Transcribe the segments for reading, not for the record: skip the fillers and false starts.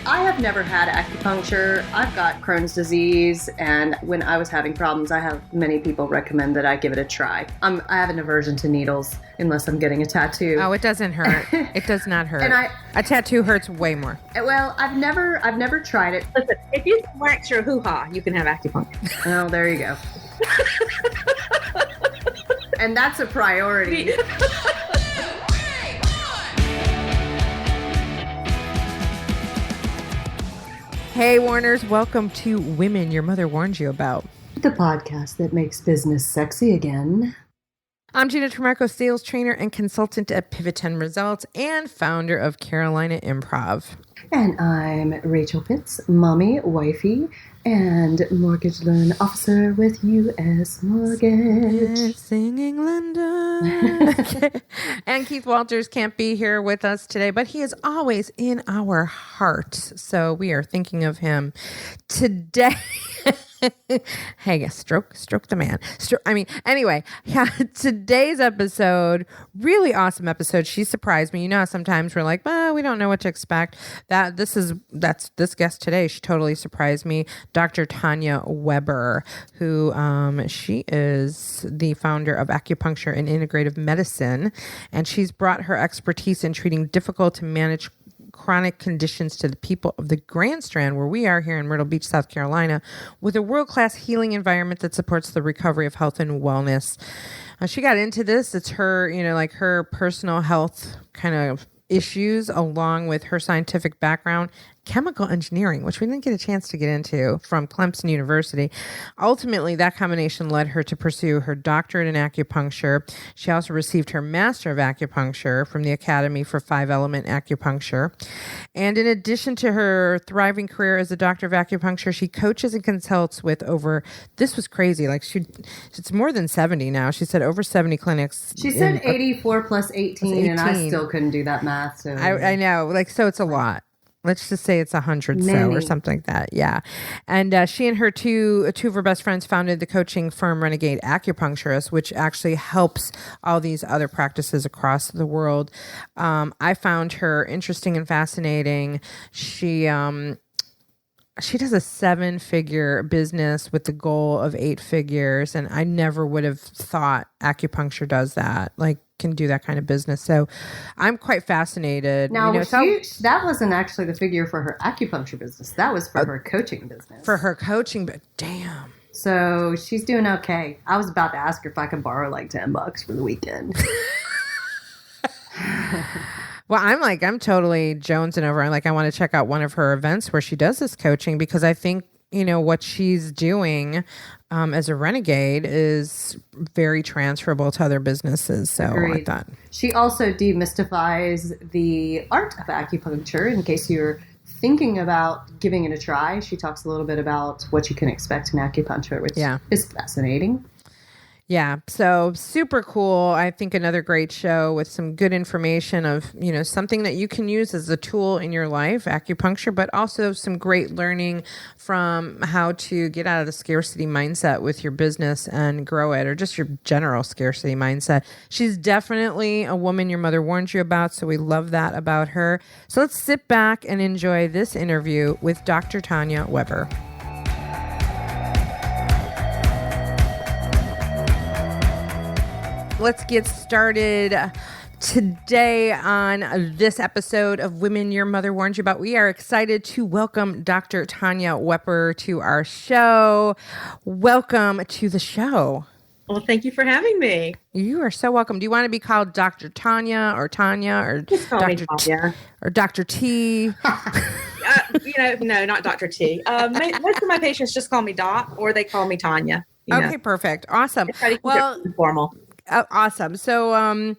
I have never had acupuncture. I've got Crohn's disease, and when I was having problems, I have many people recommend that I give it a try. I have an aversion to needles unless I'm getting a tattoo. Oh, it doesn't hurt. It does not hurt. And a tattoo hurts way more. Well, I've never tried it. Listen, if you can wax your hoo-ha, you can have acupuncture. Oh, there you go. And that's a priority. Hey, Warners, welcome to Women Your Mother Warned You About. The podcast that makes business sexy again. I'm Gina Tremarco, sales trainer and consultant at Pivot 10 Results and founder of Carolina Improv. And I'm Rachel Pitts, mommy, wifey, and mortgage loan officer with U.S. Mortgage. Singing Linda. And Keith Walters can't be here with us today, but he is always in our hearts. So we are thinking of him today. Hey, stroke the man. Anyway, today's episode, really awesome episode. She surprised me. You know how sometimes we're like, we don't know what to expect. That's this guest today. She totally surprised me. Dr. Tonya Weber, who she is the founder of Acupuncture and Integrative Medicine, and she's brought her expertise in treating difficult to manage chronic conditions to the people of the Grand Strand, where we are here in Myrtle Beach, South Carolina, with a world-class healing environment that supports the recovery of health and wellness. She got into this. It's her, her personal health kind of issues, along with her scientific background, chemical engineering, which we didn't get a chance to get into, from Clemson University. Ultimately, that combination led her to pursue her doctorate in acupuncture. She also received her master of acupuncture from the Academy for 5-Element Acupuncture. And in addition to her thriving career as a doctor of acupuncture, she coaches and consults with this was crazy, it's more than 70 now. She said over 70 clinics. She said 84 plus 18, and I still couldn't do that math. So I know, so it's a lot. Let's just say it's 100 or something like that. Yeah. And she and her two of her best friends founded the coaching firm Renegade Acupuncturist, which actually helps all these other practices across the world. I found her interesting and fascinating. She does a 7-figure business with the goal of 8 figures. And I never would have thought acupuncture does that. Can do that kind of business. So I'm quite fascinated. Now, that wasn't actually the figure for her acupuncture business. That was for her coaching business. For her coaching, but damn. So she's doing okay. I was about to ask her if I could borrow $10 for the weekend. Well, I'm totally jonesing over. I want to check out one of her events where she does this coaching, because I think, what she's doing as a renegade is very transferable to other businesses. So I like that. She also demystifies the art of acupuncture. In case you're thinking about giving it a try, she talks a little bit about what you can expect in acupuncture, which is fascinating. Yeah. So super cool. I think another great show with some good information of, something that you can use as a tool in your life, acupuncture, but also some great learning from how to get out of the scarcity mindset with your business and grow it, or just your general scarcity mindset. She's definitely a woman your mother warned you about. So we love that about her. So let's sit back and enjoy this interview with Dr. Tonya Weber. Let's get started today on this episode of Women Your Mother Warned You About. We are excited to welcome Dr. Tonya Weber to our show. Welcome to the show. Well, thank you for having me. You are so welcome. Do you want to be called Dr. Tanya or Tanya or Just call Dr. me Tanya. Or Dr. T? No, not Dr. T. Most of my patients just call me Doc, or they call me Tanya. Okay, perfect. Awesome. Well, formal. Awesome. So,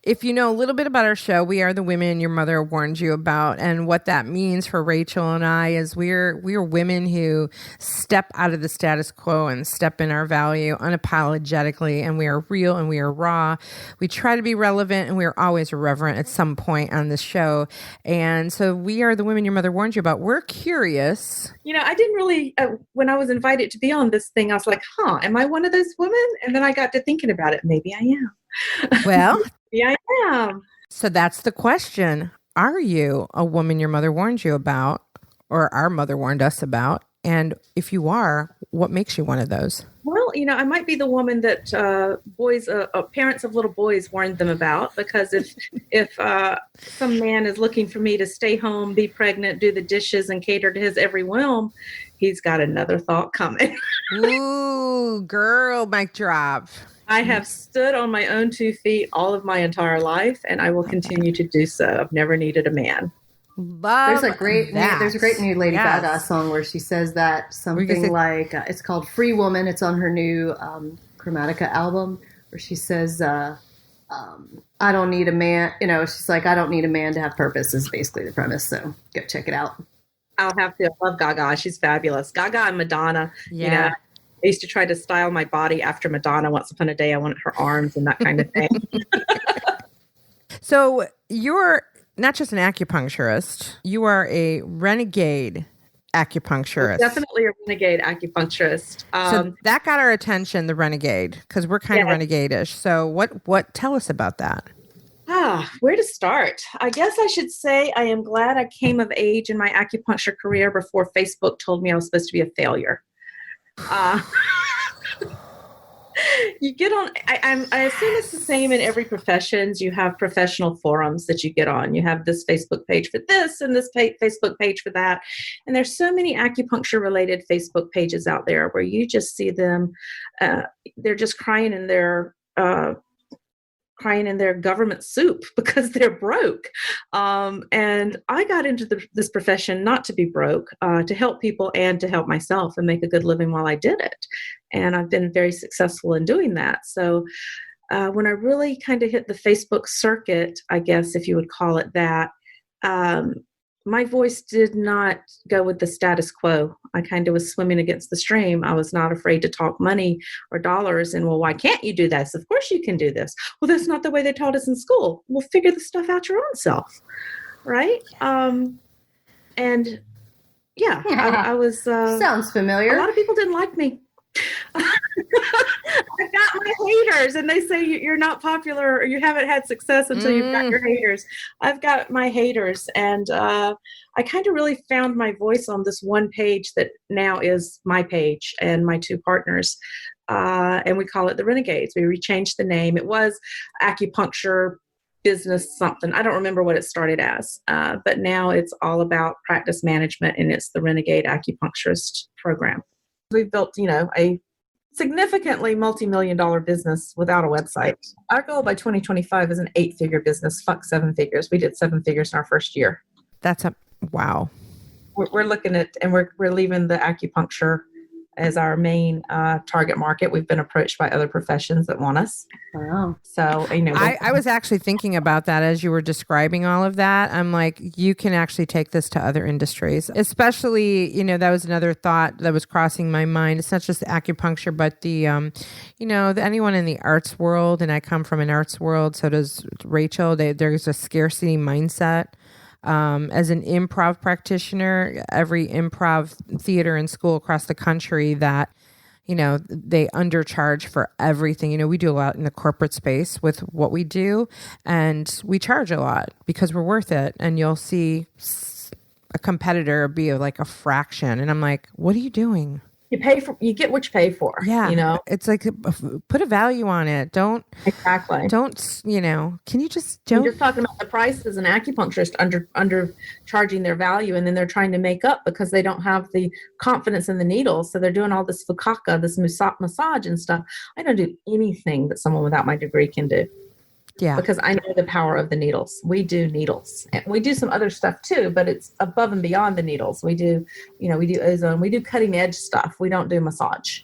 if you know a little bit about our show, we are the women your mother warned you about. And what that means for Rachel and I is we're women who step out of the status quo and step in our value unapologetically. And we are real and we are raw. We try to be relevant, and we are always irreverent at some point on this show. And so we are the women your mother warned you about. We're curious. I didn't really, when I was invited to be on this thing, I was like, am I one of those women? And then I got to thinking about it. Maybe I am. Well, yeah, I am. So that's the question. Are you a woman your mother warned you about? or our mother warned us about? And if you are, what makes you one of those? Well, I might be the woman that parents of little boys warned them about, because if some man is looking for me to stay home, be pregnant, do the dishes, and cater to his every whim, he's got another thought coming. Ooh, girl, mic drop. I have stood on my own 2 feet all of my entire life, and I will continue to do so. I've never needed a man. Love there's a great new Lady Gaga song where she says that something like it's called Free Woman. It's on her new Chromatica album, where she says I don't need a man, she's like, I don't need a man to have purpose is basically the premise. So go check it out. I'll have to. I love Gaga. She's fabulous. Gaga and Madonna. Yeah. I used to try to style my body after Madonna. Once upon a day, I wanted her arms and that kind of thing. So you're not just an acupuncturist, you are a renegade acupuncturist. Definitely a renegade acupuncturist. So that got our attention, the renegade, because we're kind of renegade-ish. So what? Tell us about that. Where to start? I guess I should say I am glad I came of age in my acupuncture career before Facebook told me I was supposed to be a failure. You get on, I assume it's the same in every profession. You have professional forums that you get on. You have this Facebook page for this and this Facebook page for that. And there's so many acupuncture related Facebook pages out there where you just see them, they're just crying in their government soup because they're broke. And I got into this profession not to be broke, to help people and to help myself and make a good living while I did it. And I've been very successful in doing that. So when I really kind of hit the Facebook circuit, I guess if you would call it that, my voice did not go with the status quo. I kind of was swimming against the stream. I was not afraid to talk money or dollars. And, well, why can't you do this? Of course you can do this. Well, that's not the way they taught us in school. Well, figure the stuff out your own self. Right? I was... Sounds familiar. A lot of people didn't like me. I've got my haters, and they say you're not popular or you haven't had success until you've got your haters. I've got my haters, and I kind of really found my voice on this one page that now is my page and my two partners, and we call it the Renegades. We rechanged the name. It was Acupuncture Business something. I don't remember what it started as, but now it's all about practice management, and it's the Renegade Acupuncturist program. We've built, a significantly multi-million-dollar business without a website. Our goal by 2025 is an 8-figure business. Fuck 7 figures. We did 7 figures in our first year. That's wow. We're looking at, and we're leaving the acupuncture as our main target market. We've been approached by other professions that want us. Wow. So, I was actually thinking about that as you were describing all of that. I'm like, you can actually take this to other industries, especially, that was another thought that was crossing my mind. It's not just the acupuncture, but the, anyone in the arts world, and I come from an arts world, so does Rachel. There's a scarcity mindset. As an improv practitioner, every improv theater and school across the country that, they undercharge for everything. We do a lot in the corporate space with what we do, and we charge a lot because we're worth it. And you'll see a competitor be like a fraction. And I'm like, what are you doing? You get what you pay for. Yeah. It's like, put a value on it. Can you just don't. You're talking about the price as an acupuncturist under charging their value, and then they're trying to make up because they don't have the confidence in the needles. So they're doing all this fukaka, this massage and stuff. I don't do anything that someone without my degree can do. Yeah. Because I know the power of the needles. We do needles. And we do some other stuff too, but it's above and beyond the needles. We do, we do ozone. We do cutting edge stuff. We don't do massage.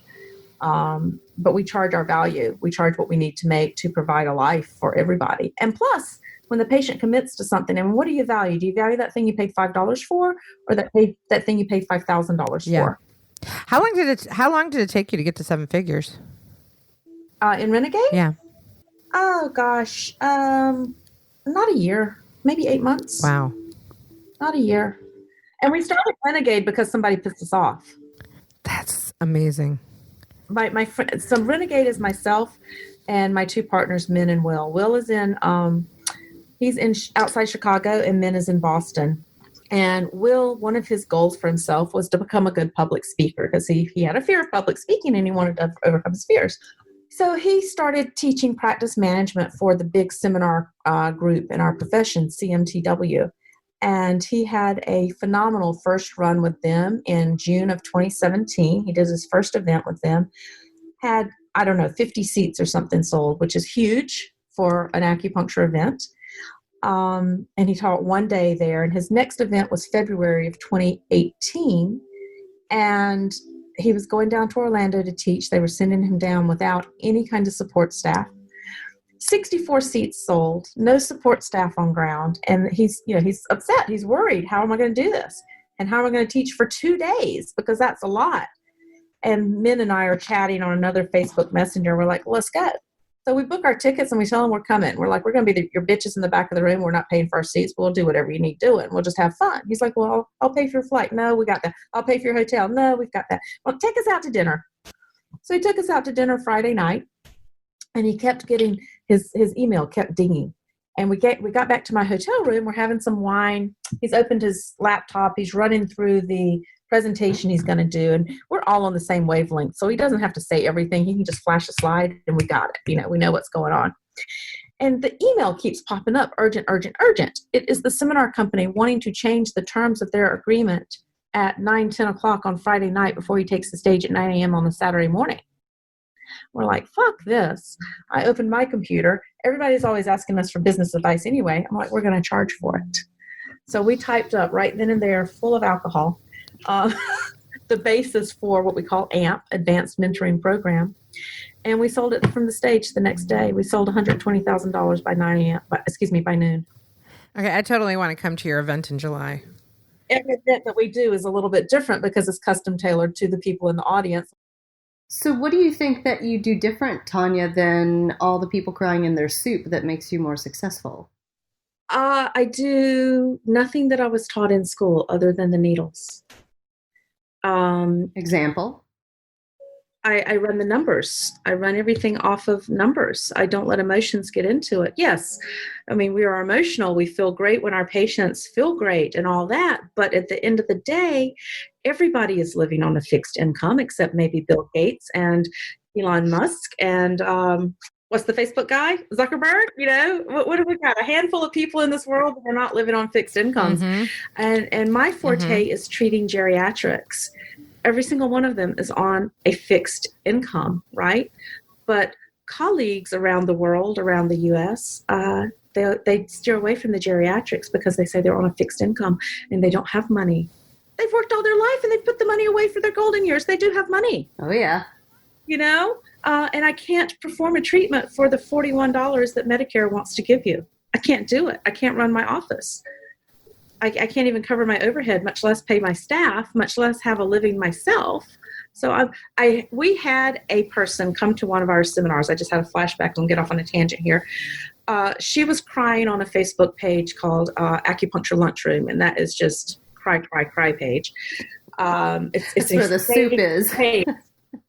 But we charge our value. We charge what we need to make to provide a life for everybody. And plus, when the patient commits to something, and what do you value? Do you value that thing you paid $5 for, or that thing you paid $5,000 for? How long did it take you to get to 7 figures? In Renegade? Yeah. Oh gosh, not a year, maybe 8 months. Wow. Not a year. And we started Renegade because somebody pissed us off. That's amazing. My friend, so Renegade is myself and my two partners, Min and Will. Will is in, he's in outside Chicago, and Min is in Boston. And Will, one of his goals for himself was to become a good public speaker because he had a fear of public speaking and he wanted to overcome his fears. So he started teaching practice management for the big seminar group in our profession, CMTW. And he had a phenomenal first run with them in June of 2017. He did his first event with them, had, 50 seats or something sold, which is huge for an acupuncture event. And he taught one day there. And his next event was February of 2018. And he was going down to Orlando to teach. They were sending him down without any kind of support staff. 64 seats sold, no support staff on ground. And he's upset. He's worried. How am I going to do this? And how am I going to teach for 2 days? Because that's a lot. And Min and I are chatting on another Facebook Messenger. We're like, let's go. So we book our tickets and we tell them we're coming. We're like, we're going to be your bitches in the back of the room. We're not paying for our seats. We'll do whatever you need doing. We'll just have fun. He's like, well, I'll pay for your flight. No, we got that. I'll pay for your hotel. No, we've got that. Well, take us out to dinner. So he took us out to dinner Friday night, and he kept getting his email kept dinging. And we got back to my hotel room. We're having some wine. He's opened his laptop. He's running through the presentation he's going to do, and we're all on the same wavelength, so he doesn't have to say everything. He can just flash a slide and we got it. We know what's going on. And the email keeps popping up, urgent, urgent, urgent. It is the seminar company wanting to change the terms of their agreement at 9-10 o'clock on Friday night before he takes the stage at 9 a.m. on the Saturday morning. We're like, fuck this. I opened my computer. Everybody's always asking us for business advice anyway. I'm like, we're going to charge for it. So we typed up right then and there, full of alcohol, the basis for what we call AMP, Advanced Mentoring Program. And we sold it from the stage the next day. We sold $120,000 by noon. Okay, I totally want to come to your event in July. Every event that we do is a little bit different because it's custom tailored to the people in the audience. So what do you think that you do different, Tonya, than all the people crying in their soup that makes you more successful? I do nothing that I was taught in school other than the needles. Example? I run the numbers. I run everything off of numbers. I don't let emotions get into it. Yes, I mean, we are emotional. We feel great when our patients feel great and all that. But at the end of the day, everybody is living on a fixed income except maybe Bill Gates and Elon Musk and what's the Facebook guy? Zuckerberg? What have we got? A handful of people in this world that are not living on fixed incomes. Mm-hmm. And my forte is treating geriatrics. Every single one of them is on a fixed income, right? But colleagues around the world, around the U.S., they steer away from the geriatrics because they say they're on a fixed income and they don't have money. They've worked all their life and they've put the money away for their golden years. They do have money. Oh, yeah. And I can't perform a treatment for the $41 that Medicare wants to give you. I can't do it. I can't run my office. I can't even cover my overhead, much less pay my staff, much less have a living myself. So we had a person come to one of our seminars. I just had a flashback. I'll get off on a tangent here. She was crying on a Facebook page called Acupuncture Lunchroom, and that is just cry, cry, cry page. It's where the soup is. Page.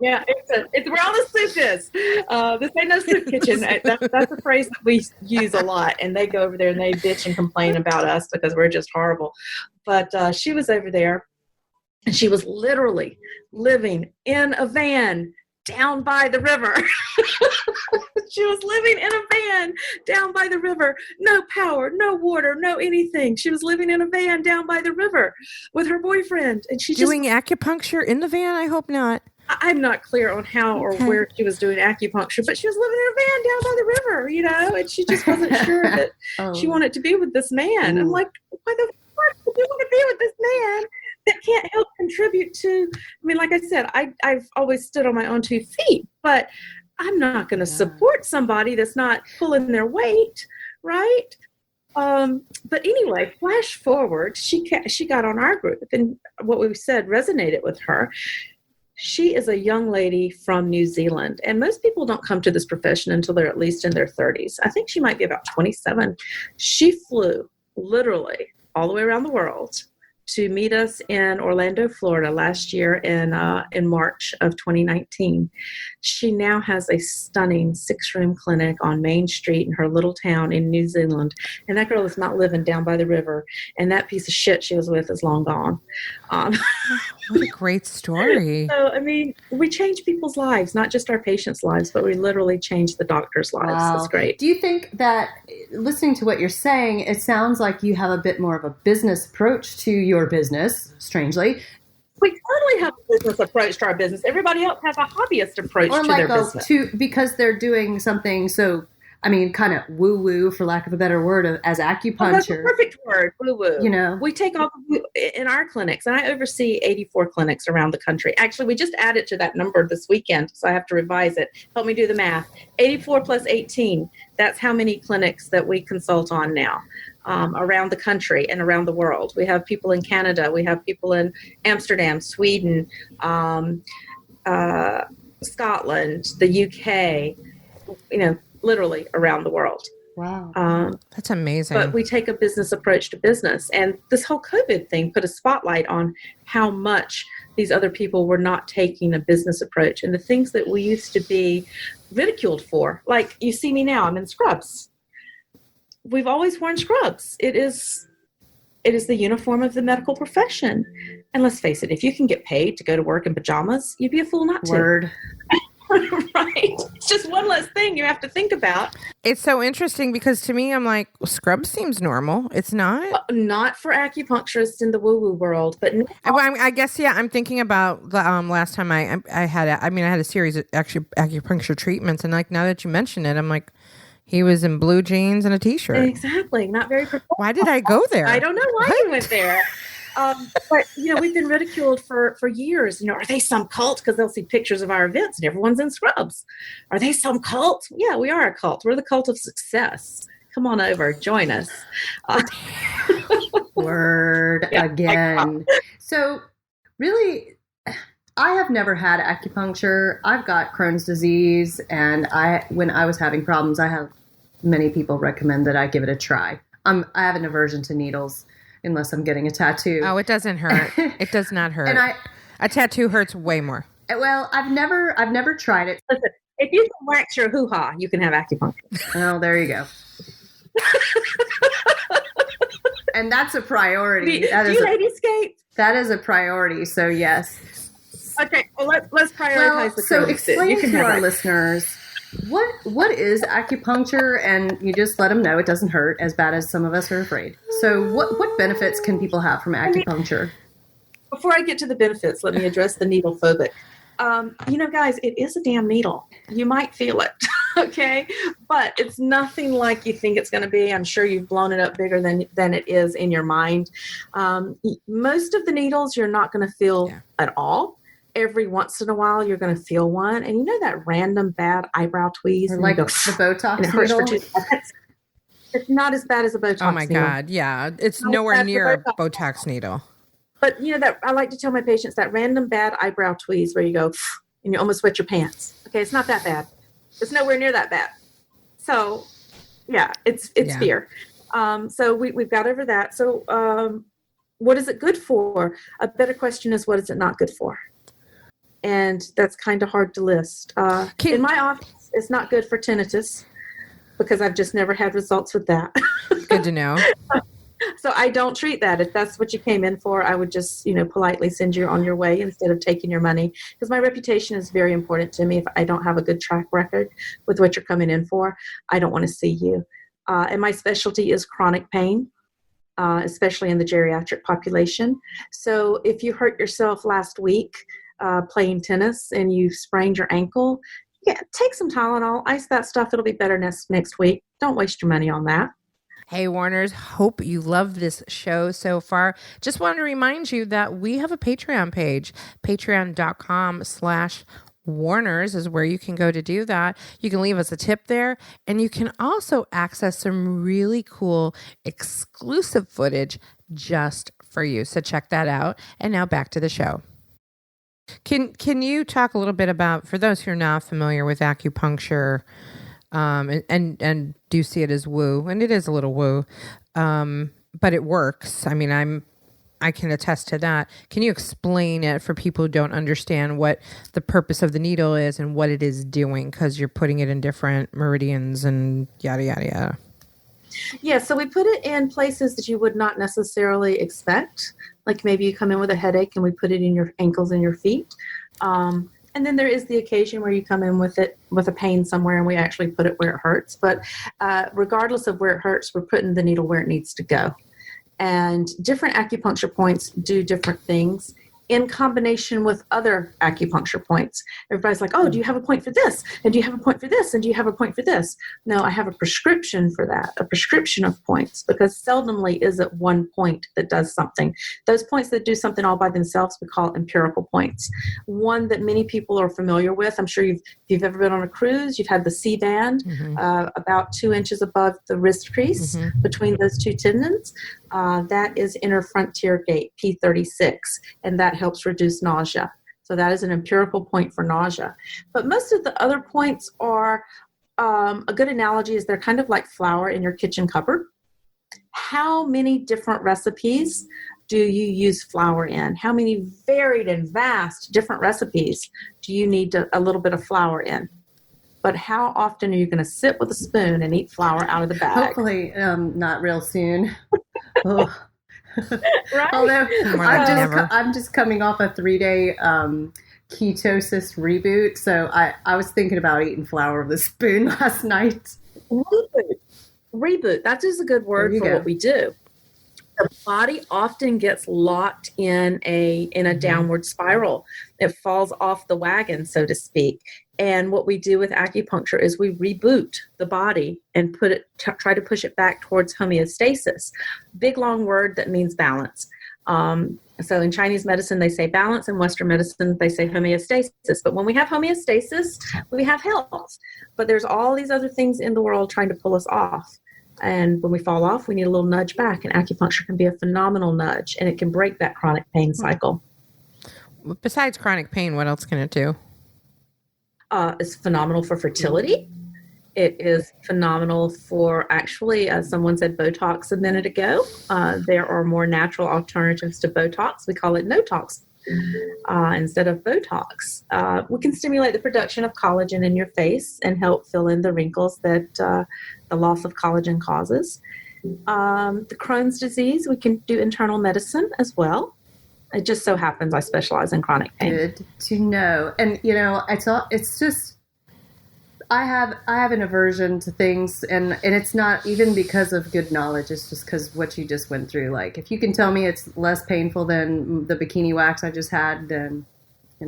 Yeah, it's where all the soup is. This ain't no soup kitchen. That's a phrase that we use a lot, and they go over there and they bitch and complain about us because we're just horrible. But she was over there, and she was literally living in a van down by the river. She was living in a van down by the river. No power, no water, no anything. She was living in a van down by the river with her boyfriend. And she doing acupuncture in the van? I hope not. I'm not clear on how or where she was doing acupuncture, but she was living in a van down by the river, and she just wasn't sure that she wanted to be with this man. I'm like, why the fuck do you want to be with this man that can't help contribute to, like I said, I've always stood on my own 2 feet, but I'm not going to support somebody that's not pulling their weight, right? But anyway, flash forward, she got on our group, and what we said resonated with her. She is a young lady from New Zealand, and most people don't come to this profession until they're at least in their 30s. I think she might be about 27. She flew literally all the way around the world to meet us in Orlando, Florida last year in March of 2019. She now has a stunning 6-room clinic on Main Street in her little town in New Zealand. And that girl is not living down by the river. And that piece of shit she was with is long gone. What a great story. So, I mean, we change people's lives, not just our patients' lives, but we literally change the doctors' lives. Wow. That's great. Do you think that, listening to what you're saying, it sounds like you have a bit more of a business approach to your business, strangely? We totally have a business approach to our business. Everybody else has a hobbyist approach to their business. Because they're doing something so, I mean, kind of woo-woo, for lack of a better word, as acupuncture. Oh, that's a perfect word, woo-woo. You know, we take off in our clinics, and I oversee 84 clinics around the country. Actually, we just added to that number this weekend, so I have to revise it. Help me do the math. 84 plus 18, that's how many clinics that we consult on now. Around the country and around the world. We have people in Canada. We have people in Amsterdam, Sweden, Scotland, the UK, literally around the world. Wow. That's amazing. But we take a business approach to business. And this whole COVID thing put a spotlight on how much these other people were not taking a business approach. And the things that we used to be ridiculed for, like you see me now, I'm in scrubs. We've always worn scrubs. It is the uniform of the medical profession. And let's face it, if you can get paid to go to work in pajamas, you'd be a fool not to. Word. Right. It's just one less thing you have to think about. It's so interesting because to me, I'm like, well, scrubs seems normal. It's not. Not for acupuncturists in the woo-woo world, but now, I guess, yeah, I'm thinking about the last time I had a series of actually acupuncture treatments. And like, now that you mention it, I'm like, he was in blue jeans and a t-shirt. Exactly. Not very professional. Why did I go there? I don't know why you went there. But, we've been ridiculed for years. Are they some cult? Because they'll see pictures of our events and everyone's in scrubs. Are they some cult? Yeah, we are a cult. We're the cult of success. Come on over. Join us. Word again. So really, I have never had acupuncture. I've got Crohn's disease, and when I was having problems, I have many people recommend that I give it a try. I have an aversion to needles unless I'm getting a tattoo. Oh, it doesn't hurt. It does not hurt. And a tattoo hurts way more. Well, I've never tried it. Listen, if you can wax your hoo-ha, you can have acupuncture. Oh, there you go. And that's a priority. Do you ladyscape? That is a priority. So yes. Okay, well let's prioritize the so explain to our listeners what is acupuncture, and you just let them know it doesn't hurt as bad as some of us are afraid. So what benefits can people have from acupuncture? Before I get to the benefits, let me address the needle phobic. Guys, it is a damn needle. You might feel it, okay? But it's nothing like you think it's going to be. I'm sure you've blown it up bigger than it is in your mind. Most of the needles you're not going to feel at all. Every once in a while, you're going to feel one. And that random bad eyebrow tweeze? Or like the Botox needle? It's not as bad as a Botox needle. Oh, my God. Yeah. It's nowhere near a Botox needle. But, that I like to tell my patients that random bad eyebrow tweeze where you go and you almost wet your pants. Okay, it's not that bad. It's nowhere near that bad. So, yeah, it's fear. So we've got over that. So what is it good for? A better question is, what is it not good for? And that's kind of hard to list. In my office, it's not good for tinnitus because I've just never had results with that. Good to know. So I don't treat that. If that's what you came in for, I would just, politely send you on your way instead of taking your money, because my reputation is very important to me. If I don't have a good track record with what you're coming in for, I don't want to see you. And my specialty is chronic pain, especially in the geriatric population. So if you hurt yourself last week playing tennis and you sprained your ankle, take some Tylenol, ice that stuff. It'll be better next week. Don't waste your money on that. Hey, Warners, hope you love this show so far. Just want to remind you that we have a Patreon page. Patreon.com/Warners is where you can go to do that. You can leave us a tip there, and you can also access some really cool exclusive footage just for you. So check that out. And now back to the show. Can you talk a little bit about, for those who are not familiar with acupuncture, and do see it as woo, and it is a little woo, but it works. I mean, I can attest to that. Can you explain it for people who don't understand what the purpose of the needle is and what it is doing? Because you're putting it in different meridians and yada, yada, yada. Yeah, so we put it in places that you would not necessarily expect. Like maybe you come in with a headache and we put it in your ankles and your feet. And then there is the occasion where you come in with a pain somewhere and we actually put it where it hurts. But regardless of where it hurts, we're putting the needle where it needs to go. And different acupuncture points do different things in combination with other acupuncture points. Everybody's like, oh, do you have a point for this? And do you have a point for this? And do you have a point for this? No, I have a prescription for that, a prescription of points, because seldomly is it one point that does something. Those points that do something all by themselves, we call empirical points. One that many people are familiar with, I'm sure if you've ever been on a cruise, you've had the C-band, about 2 inches above the wrist crease between those two tendons. That is inner frontier gate, P36, and that helps reduce nausea. So that is an empirical point for nausea. But most of the other points are, a good analogy is they're kind of like flour in your kitchen cupboard. How many different recipes do you use flour in? How many varied and vast different recipes do you need a little bit of flour in? But how often are you going to sit with a spoon and eat flour out of the bag? Hopefully not real soon. Oh. Right? Although I'm just coming off a 3-day ketosis reboot, so I was thinking about eating flour with a spoon last night. Reboot. That is a good word for what we do. The body often gets locked in a downward spiral. It falls off the wagon, so to speak. And what we do with acupuncture is we reboot the body and try to push it back towards homeostasis. Big, long word that means balance. So in Chinese medicine, they say balance. In Western medicine, they say homeostasis. But when we have homeostasis, we have health. But there's all these other things in the world trying to pull us off. And when we fall off, we need a little nudge back. And acupuncture can be a phenomenal nudge, and it can break that chronic pain cycle. Besides chronic pain, what else can it do? It's phenomenal for fertility. It is phenomenal for, actually, as someone said Botox a minute ago, there are more natural alternatives to Botox. We call it no-tox instead of Botox. We can stimulate the production of collagen in your face and help fill in the wrinkles that the loss of collagen causes. The Crohn's disease, we can do internal medicine as well. It just so happens I specialize in chronic pain. Good to know. And, it's just, I have an aversion to things, and it's not even because of good knowledge. It's just because what you just went through. Like, if you can tell me it's less painful than the bikini wax I just had, then,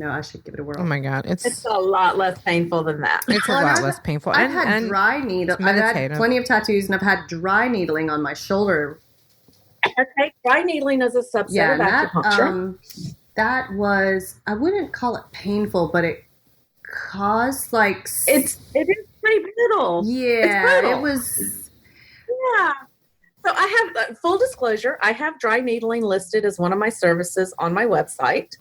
I should give it a whirl. Oh, my God. It's a lot less painful than that. It's a lot less painful. I've had dry needling. I've had plenty of tattoos, and I've had dry needling on my shoulder. Okay, dry needling is a subset of acupuncture. That was, I wouldn't call it painful, but it caused it is pretty brutal. Yeah, it's brutal. It was. Yeah. So I have, full disclosure, I have dry needling listed as one of my services on my website.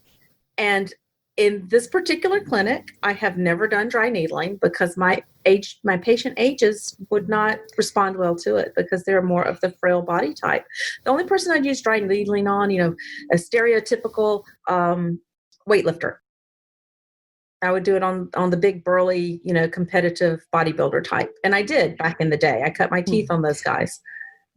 And in this particular clinic, I have never done dry needling because my patient ages would not respond well to it because they're more of the frail body type. The only person I'd use dry needling on, a stereotypical weightlifter. I would do it on the big burly, competitive bodybuilder type. And I did back in the day. I cut my teeth on those guys.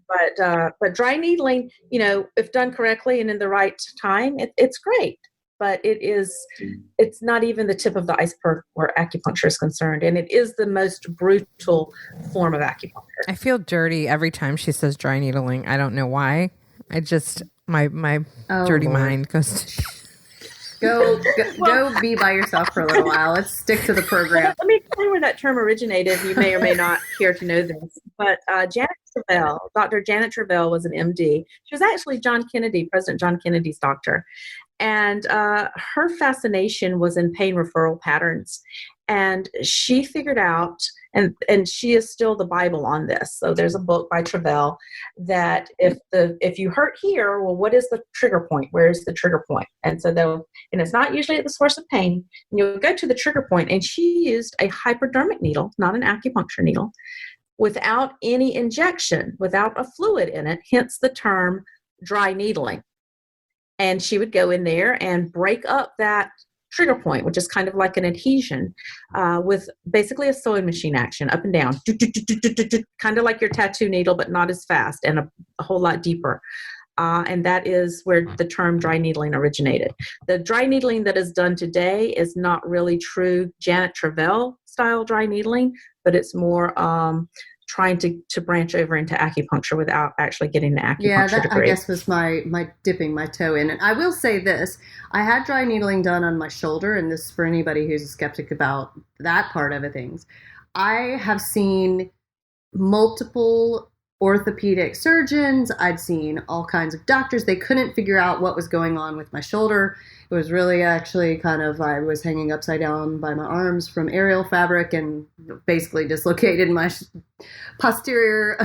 But dry needling, if done correctly and in the right time, it's great. But it's not even the tip of the iceberg where acupuncture is concerned. And it is the most brutal form of acupuncture. I feel dirty every time she says dry needling. I don't know why. I just, my dirty mind goes to... Go be by yourself for a little while. Let's stick to the program. Let me explain where that term originated. You may or may not care to know this. But Dr. Janet Travell was an MD. She was actually President John Kennedy's doctor. And her fascination was in pain referral patterns. And she figured out, and she is still the Bible on this. So there's a book by Travell that if you hurt here, well, what is the trigger point? Where is the trigger point? And so it's not usually at the source of pain. And you'll go to the trigger point. And she used a hypodermic needle, not an acupuncture needle, without any injection, without a fluid in it, hence the term dry needling. And she would go in there and break up that trigger point, which is kind of like an adhesion, with basically a sewing machine action, up and down, kind of like your tattoo needle, but not as fast and a whole lot deeper. And that is where the term dry needling originated. The dry needling that is done today is not really true Janet Travell style dry needling, but it's more trying to branch over into acupuncture without actually getting the acupuncture degree. I guess was my dipping my toe in. And I will say this, I had dry needling done on my shoulder, and this for anybody who's a skeptic about that part of things. I have seen multiple orthopedic surgeons. I'd seen all kinds of doctors. They couldn't figure out what was going on with my shoulder. It was really actually kind of, I was hanging upside down by my arms from aerial fabric and basically dislocated my posterior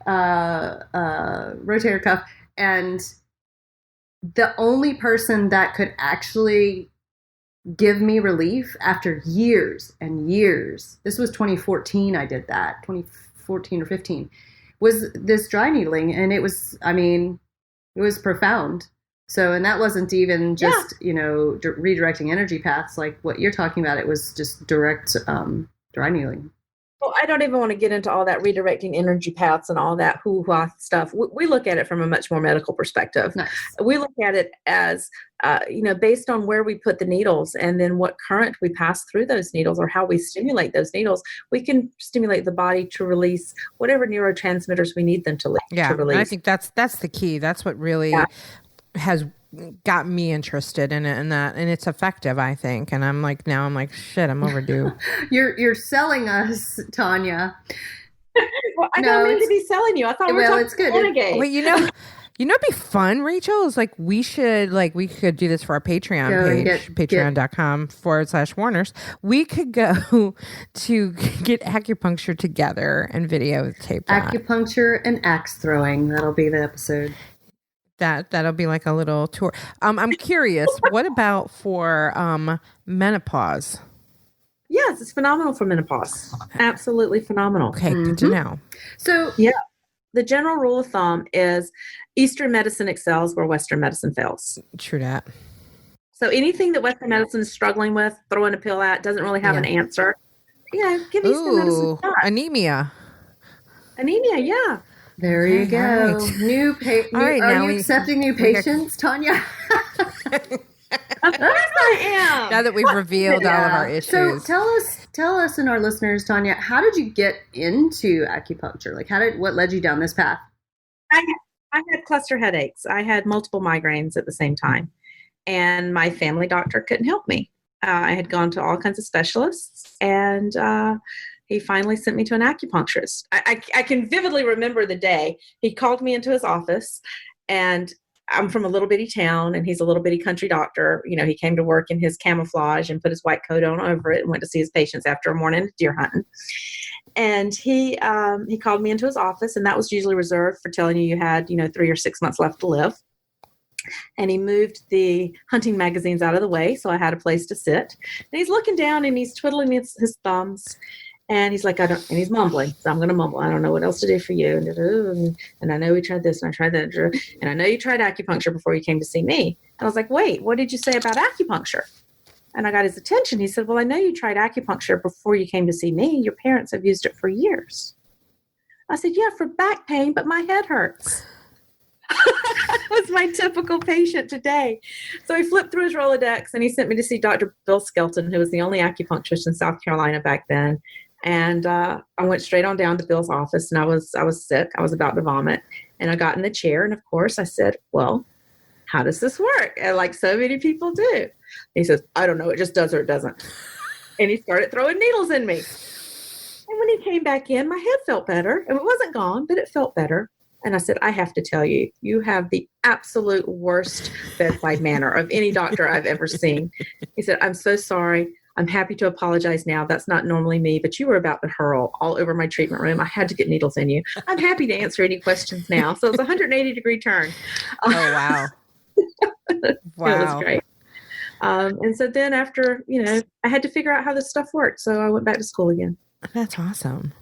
rotator cuff. And the only person that could actually give me relief after years and years, this was 2014 I did that, 2014 or 15, was this dry needling. And it was, it was profound. So, and that wasn't even just, redirecting energy paths like what you're talking about. It was just direct dry needling. Well, I don't even want to get into all that redirecting energy paths and all that hoo-ha stuff. We look at it from a much more medical perspective. Nice. We look at it as, based on where we put the needles and then what current we pass through those needles or how we stimulate those needles, we can stimulate the body to release whatever neurotransmitters we need them to release. Yeah, I think that's the key. That's what really has got me interested in it, and it's effective, I think. And I'm like, shit, I'm overdue. You're selling us, Tonya. Well, I don't mean to be selling you. I thought we were talking about renegade. Wait, it'd be fun, Rachel, is like we could do this for our Patreon page, patreon.com/Warners. We could go to get acupuncture together and videotape that. Acupuncture and axe throwing. That'll be the episode. That'll be like a little tour. I'm curious, what about for menopause? Yes, it's phenomenal for menopause. Absolutely phenomenal. Okay, good to know. So, the general rule of thumb is Eastern medicine excels where Western medicine fails. True that. So anything that Western medicine is struggling with, throwing a pill at, doesn't really have an answer. Give Eastern medicine a shot. Anemia, yeah. There you go. Right. Are you accepting new patients, Tonya? Of course I am. Now that we've revealed all of our issues. So tell us and our listeners, Tonya, how did you get into acupuncture? Like what led you down this path? I had cluster headaches. I had multiple migraines at the same time. And my family doctor couldn't help me. I had gone to all kinds of specialists, and he finally sent me to an acupuncturist. I can vividly remember the day. He called me into his office, and I'm from a little bitty town, and he's a little bitty country doctor. He came to work in his camouflage and put his white coat on over it and went to see his patients after a morning deer hunting. And he called me into his office, and that was usually reserved for telling you had 3 or 6 months left to live. And he moved the hunting magazines out of the way, so I had a place to sit. And he's looking down, and he's twiddling his thumbs. And he's like, and he's mumbling. So I'm going to mumble. I don't know what else to do for you. And I know we tried this and I tried that. And I know you tried acupuncture before you came to see me. And I was like, wait, what did you say about acupuncture? And I got his attention. He said, well, I know you tried acupuncture before you came to see me. Your parents have used it for years. I said, yeah, for back pain, but my head hurts. That was my typical patient today. So he flipped through his Rolodex and he sent me to see Dr. Bill Skelton, who was the only acupuncturist in South Carolina back then. And I went straight on down to Bill's office, and I was sick. I was about to vomit, and I got in the chair. And of course I said, well, how does this work? And like so many people do. And he says, I don't know. It just does or it doesn't. And he started throwing needles in me. And when he came back in, my head felt better. And it wasn't gone, but it felt better. And I said, I have to tell you, you have the absolute worst bedside manner of any doctor I've ever seen. He said, I'm so sorry. I'm happy to apologize now. That's not normally me, but you were about to hurl all over my treatment room. I had to get needles in you. I'm happy to answer any questions now. So it's a 180-degree turn. Oh, wow. Wow. It was great. And so then after, I had to figure out how this stuff worked. So I went back to school again. That's awesome.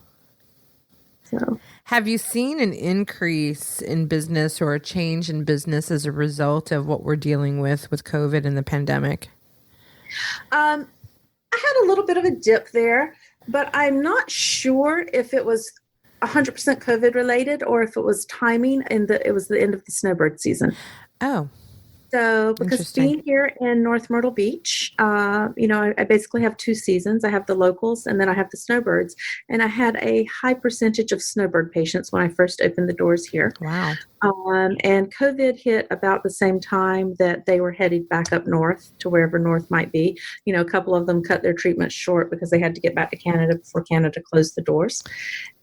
So, have you seen an increase in business or a change in business as a result of what we're dealing with COVID and the pandemic? I had a little bit of a dip there, but I'm not sure if it was 100% COVID related or if it was timing and it was the end of the snowbird season. Oh. So, because being here in North Myrtle Beach, I basically have two seasons. I have the locals and then I have the snowbirds. And I had a high percentage of snowbird patients when I first opened the doors here. Wow. And COVID hit about the same time that they were headed back up north to wherever north might be. A couple of them cut their treatment short because they had to get back to Canada before Canada closed the doors.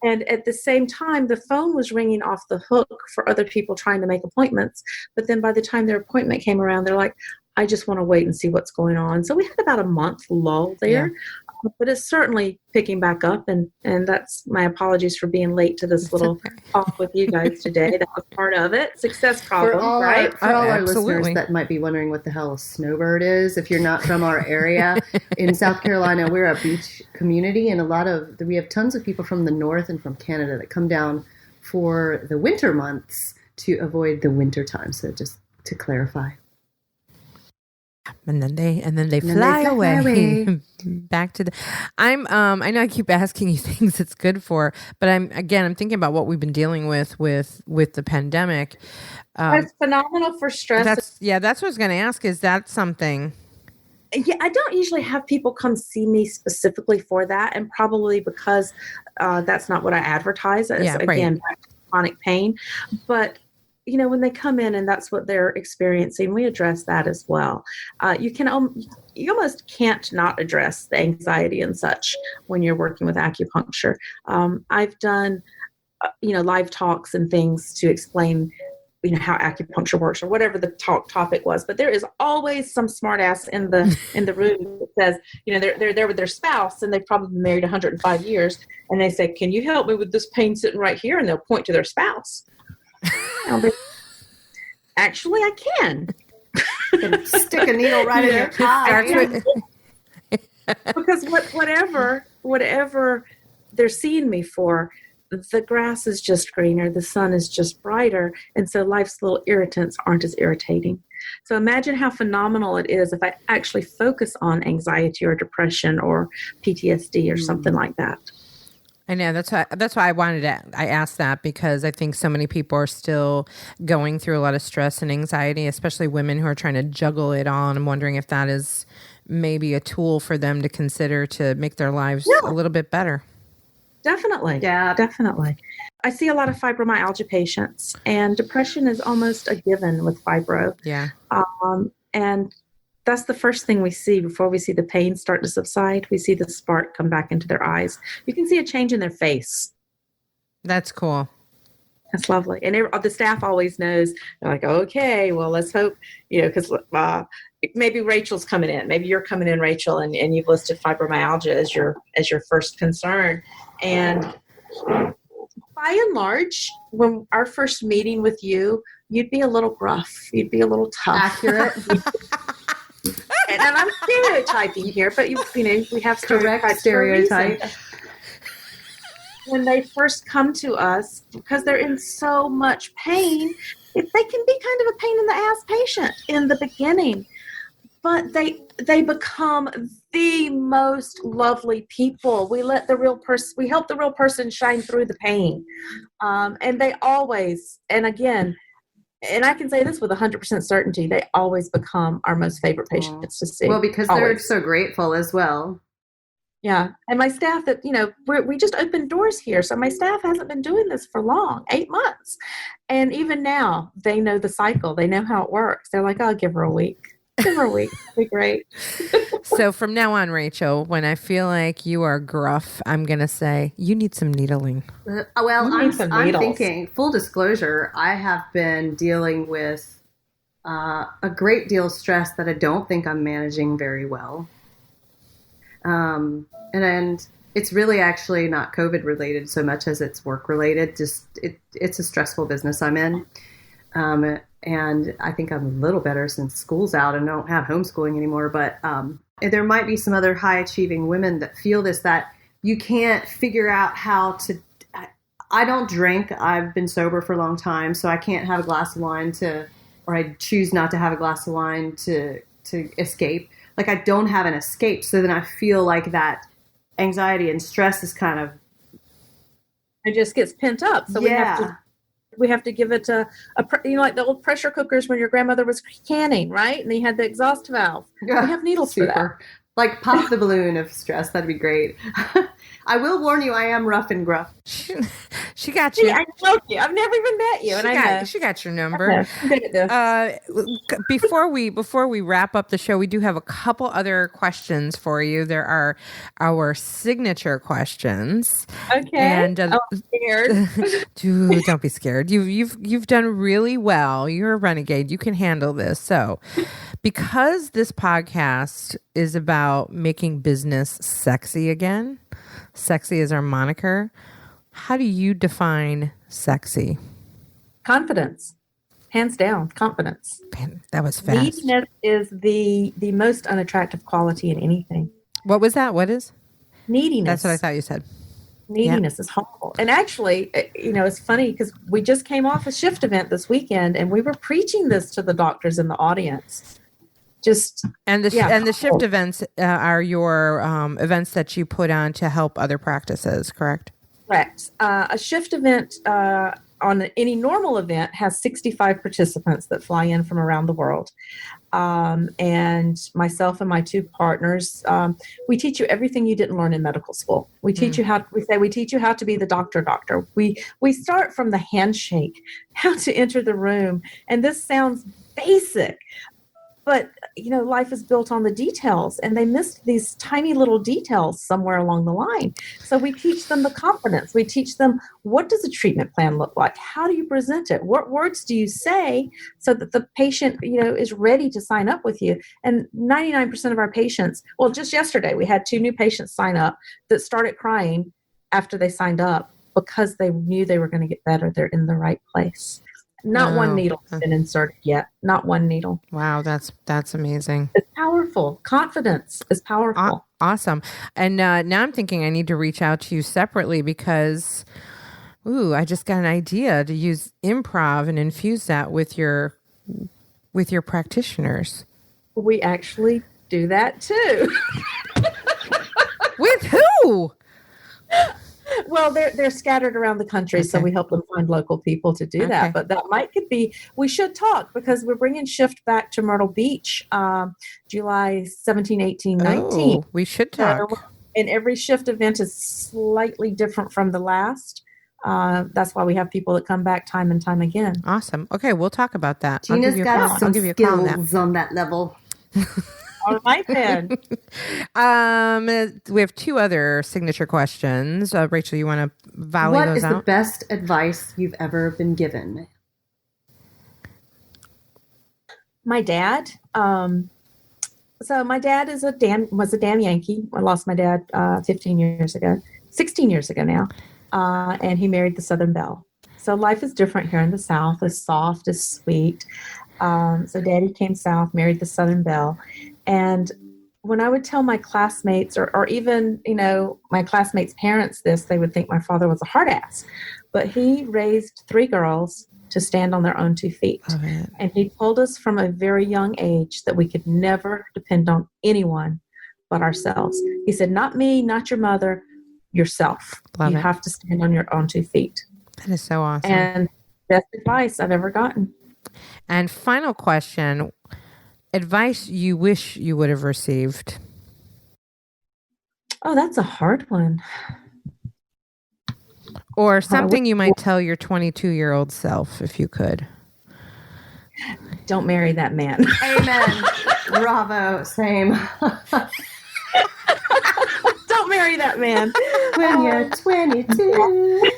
And at the same time, the phone was ringing off the hook for other people trying to make appointments. But then by the time their appointment came around, they're like, I just want to wait and see what's going on. So we had about a month lull there. Yeah. But it's certainly picking back up, and that's my apologies for being late to this little talk with you guys today. That was part of it. Success problem, right? For all our listeners that might be wondering what the hell a snowbird is, if you're not from our area, in South Carolina, we're a beach community, and we have tons of people from the north and from Canada that come down for the winter months to avoid the winter time. So just to clarify. And then they fly away. Back to the I know I keep asking you things it's good for, but I'm thinking about what we've been dealing with the pandemic. It's phenomenal for stress. That's what I was going to ask. Is that something? Yeah, I don't usually have people come see me specifically for that, and probably because that's not what I advertise as. Again, chronic pain, but when they come in and that's what they're experiencing, we address that as well. You almost can't not address the anxiety and such when you're working with acupuncture. I've done, live talks and things to explain, how acupuncture works or whatever the topic was. But there is always some smartass in the room that says, they're there with their spouse and they've probably been married 105 years, and they say, "Can you help me with this pain sitting right here?" And they'll point to their spouse. Actually, I can. Stick a needle right in their eye. Because whatever they're seeing me for, the grass is just greener, the sun is just brighter, and so life's little irritants aren't as irritating. So imagine how phenomenal it is if I actually focus on anxiety or depression or PTSD or something like that. I know that's why I asked that, because I think so many people are still going through a lot of stress and anxiety, especially women who are trying to juggle it all. And I'm wondering if that is maybe a tool for them to consider to make their lives a little bit better. Definitely. Yeah, definitely. I see a lot of fibromyalgia patients, and depression is almost a given with fibro. Yeah. And that's the first thing we see before we see the pain start to subside. We see the spark come back into their eyes. You can see a change in their face. That's cool. That's lovely. And the staff always knows. They're like, okay, well, let's hope, because maybe Rachel's coming in. Maybe you're coming in, Rachel, and you've listed fibromyalgia as your first concern. And by and large, when our first meeting with you, you'd be a little gruff. You'd be a little tough. Accurate. And I'm stereotyping here, but we have stereotype. When they first come to us, because they're in so much pain, they can be kind of a pain in the ass patient in the beginning, but they become the most lovely people. We help the real person shine through the pain, and they always, and again. And I can say this with 100% certainty, they always become our most favorite patients to see. Well, because they're so grateful as well. Yeah. And my staff we just opened doors here. So my staff hasn't been doing this for long, 8 months. And even now they know the cycle. They know how it works. They're like, I'll give her a week. Give her a week. It'll be great. So from now on, Rachel, when I feel like you are gruff, I'm going to say, you need some needling. I'm thinking, full disclosure, I have been dealing with a great deal of stress that I don't think I'm managing very well. And it's really actually not COVID related so much as it's work related. Just it's a stressful business I'm in. And I think I'm a little better since school's out and I don't have homeschooling anymore. But there might be some other high achieving women that feel that you can't figure out how to. I don't drink. I've been sober for a long time, so I can't have a glass of wine or I choose not to have a glass of wine to escape. Like I don't have an escape. So then I feel like that anxiety and stress is kind of, it just gets pent up. So we have to give it like the old pressure cookers when your grandmother was canning, right? And they had the exhaust valve. Yeah, we have needles for that. Like pop the balloon of stress. That'd be great. I will warn you, I am rough and gruff. She got you. I know you. I've never even met you. She got your number. Before we wrap up the show, we do have a couple other questions for you. There are our signature questions. Okay. And I'm scared. Dude, don't be scared. You've done really well. You're a renegade. You can handle this. So, because this podcast is about making business sexy again. Sexy is our moniker. How do you define sexy? Confidence. Hands down, confidence. Man, that was fast. Neediness is the most unattractive quality in anything. What was that? What is? Neediness. That's what I thought you said. Neediness is horrible. And actually, it's funny because we just came off a shift event this weekend and we were preaching this to the doctors in the audience. The shift events are your events that you put on to help other practices, correct? Correct. A shift event on any normal event has 65 participants that fly in from around the world. And myself and my two partners, we teach you everything you didn't learn in medical school. We teach you we teach you how to be the doctor. We start from the handshake, how to enter the room. And this sounds basic, but, life is built on the details, and they missed these tiny little details somewhere along the line. So we teach them the confidence. We teach them, what does a treatment plan look like? How do you present it? What words do you say so that the patient, is ready to sign up with you? And 99% of our patients, well, just yesterday, we had 2 new patients sign up that started crying after they signed up because they knew they were going to get better. They're in the right place. Not one needle has been inserted yet. Not one needle. Wow, that's amazing. It's powerful. Confidence is powerful. Awesome. And now I'm thinking I need to reach out to you separately because, I just got an idea to use improv and infuse that with your practitioners. We actually do that too. With who? Well, they're scattered around the country, so we help them find local people to do that. But that could be, we should talk because we're bringing Shift back to Myrtle Beach, July 17, 18, 19. We should talk. And every Shift event is slightly different from the last. That's why we have people that come back time and time again. Awesome. Okay, we'll talk about that. Gina's got some skills on that level. All right, then. We have 2 other signature questions. Rachel, you want to volley those out? What is the best advice you've ever been given? My dad. So my dad was a damn Yankee. I lost my dad 16 years ago now. And he married the Southern Belle. So life is different here in the South. It's soft, it's sweet. So Daddy came south, married the Southern Belle. And when I would tell my classmates or even, my classmates' parents this, they would think my father was a hard ass. But he raised 3 girls to stand on their own 2 feet. And he told us from a very young age that we could never depend on anyone but ourselves. He said, not me, not your mother, yourself. You have to stand on your own 2 feet. That is so awesome. And best advice I've ever gotten. And final question, advice you wish you would have received? Oh, that's a hard one. Or something you might tell your 22-year-old self if you could. Don't marry that man. Amen. Bravo. Same. Don't marry that man. When you're 22.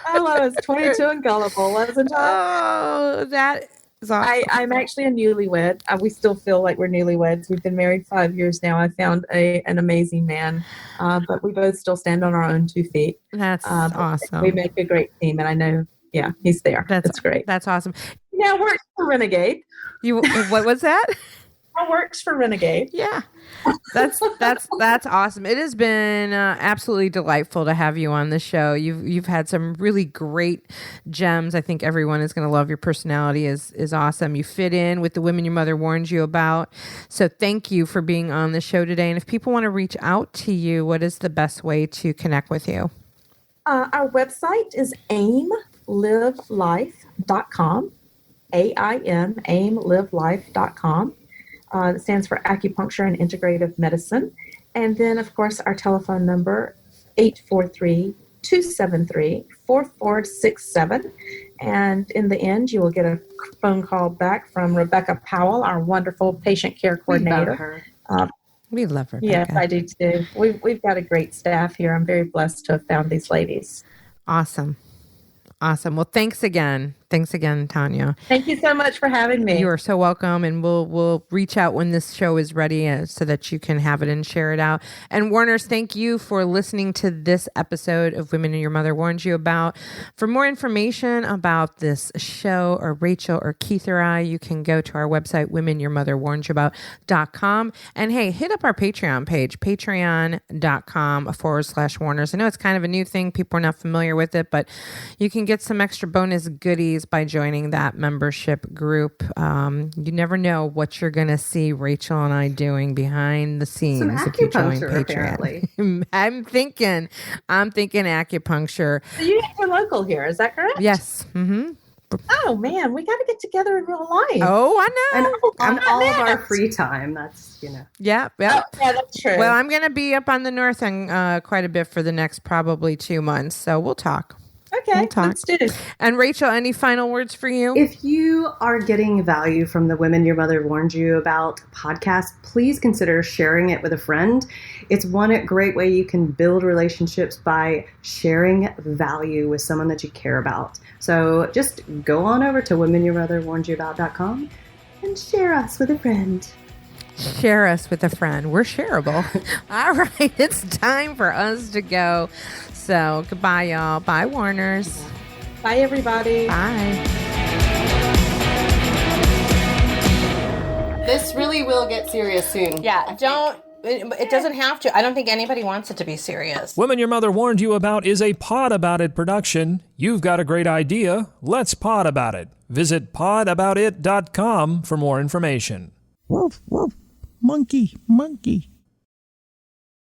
I was 22 and gullible, wasn't I? Oh, that is awesome. I'm actually a newlywed. We still feel like we're newlyweds. We've been married 5 years now. I found an amazing man, but we both still stand on our own 2 feet. That's awesome. We make a great team, and I know, he's there. That's great. That's awesome. Now we're a renegade. What was that? That works for Renegade. Yeah. That's awesome. It has been absolutely delightful to have you on the show. You've had some really great gems. I think everyone is going to love your personality. Is awesome. You fit in with the women your mother warned you about. So thank you for being on the show today. And if people want to reach out to you, what is the best way to connect with you? Our website is aimlivelife.com. aimlivelife.com. It stands for Acupuncture and Integrative Medicine. And then, of course, our telephone number, 843-273-4467. And in the end, you will get a phone call back from Rebecca Powell, our wonderful patient care coordinator. We love her. Yes, I do too. We've got a great staff here. I'm very blessed to have found these ladies. Awesome. Well, thanks again. Thanks again, Tonya. Thank you so much for having me. You are so welcome. And we'll reach out when this show is ready so that you can have it and share it out. And Warners, thank you for listening to this episode of Women Your Mother Warned You About. For more information about this show or Rachel or Keith or I, you can go to our website, womenyourmotherwarnedyouabout.com. And hey, hit up our Patreon page, patreon.com/Warners. I know it's kind of a new thing. People are not familiar with it, but you can get some extra bonus goodies by joining that membership group. You never know what you're going to see Rachel and I doing behind the scenes if you join Patreon. I'm thinking acupuncture. So you're local here, is that correct? Yes. Mm-hmm. Oh man, we got to get together in real life. Oh, I know. And on all of our free time, that's, Yeah. Oh, yeah, that's true. Well, I'm going to be up on the north end quite a bit for the next probably 2 months, so we'll talk. Okay, let's do it. And Rachel, any final words for you? If you are getting value from the Women Your Mother Warned You About podcast, please consider sharing it with a friend. It's one great way you can build relationships by sharing value with someone that you care about. So just go on over to womenyourmotherwarnedyouabout.com and share us with a friend. Share us with a friend. We're shareable. All right, it's time for us to go. So goodbye, y'all. Bye, Warners. Bye, everybody. Bye. This really will get serious soon. Yeah, it doesn't have to. I don't think anybody wants it to be serious. Women Your Mother Warned You About is a Pod About It production. You've got a great idea. Let's pod about it. Visit podaboutit.com for more information. Woof, woof. Monkey, monkey.